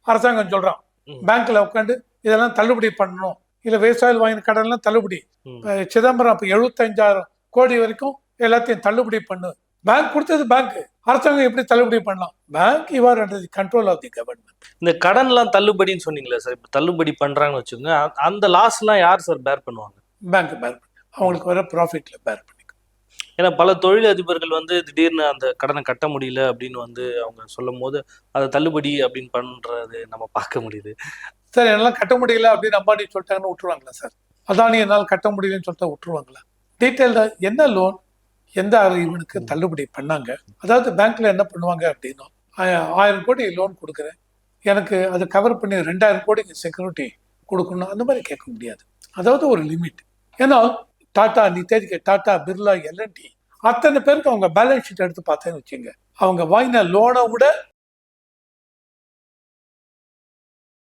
அரசாங்கம் சொல்றான். பேங்க்ல உட்காந்து இதெல்லாம் தள்ளுபடி பண்ணணும், இல்ல விவசாயிகள் வாங்கின கடன் எல்லாம் தள்ளுபடி. சிதம்பரம் அப்ப 75,000 கோடி வரைக்கும் எல்லாத்தையும் தள்ளுபடி பண்ணு. பேங்க் கொடுத்தது பேங்க், அரசாங்கம் எப்படி தள்ளுபடி பண்ணலாம்? Bank you are under the control of the government. இந்த கடன் எல்லாம் தள்ளுபடின்னு சொன்னீங்களா சார், இப்ப தள்ளுபடி பண்றாங்கன்னு வச்சுக்கோங்க, அந்த லாஸ் எல்லாம் யார் சார் பேர் பண்ணுவாங்க? பேங்க் பேர் பண்ணு, அவங்களுக்கு வர ப்ராஃபிட்ல பேர் பண்ணிக்கும். ஏன்னா பல தொழில் அதிபர்கள் திடீர்னு அந்த கடனை கட்ட முடியல அப்படின்னு அவங்க சொல்லும் போது அதை தள்ளுபடி அப்படின்னு பண்றது நம்ம பார்க்க முடியுது. சார் என்னால் கட்ட முடியல அப்படின்னு அம்பானி சொல்லிட்டாங்கன்னு விட்டுருவாங்களா சார்? அதானி என்னால் கட்ட முடியலன்னு சொல்லிட்டா விட்டுருவாங்களா? டீட்டெயில்டா என்ன லோன், எந்த இவனுக்கு தள்ளுபடி பண்ணாங்க, அதாவது பேங்க்ல என்ன பண்ணுவாங்க அப்படின்னா, 1000 கோடி லோன் கொடுக்குறேன், எனக்கு அதை கவர் பண்ணி 2000 கோடிக்கு செக்யூரிட்டி கொடுக்கணும், அந்த மாதிரி கேட்க முடியாது. அதாவது ஒரு லிமிட். ஏன்னா டாடா, நித்தேஜ், டாடா, பிர்லா, எல்என்டி அத்தனை பேருக்கு அவங்க பேலன்ஸ் ஷீட் எடுத்து பார்த்தேன்னு வச்சுங்க, அவங்க வாங்கின லோனை விட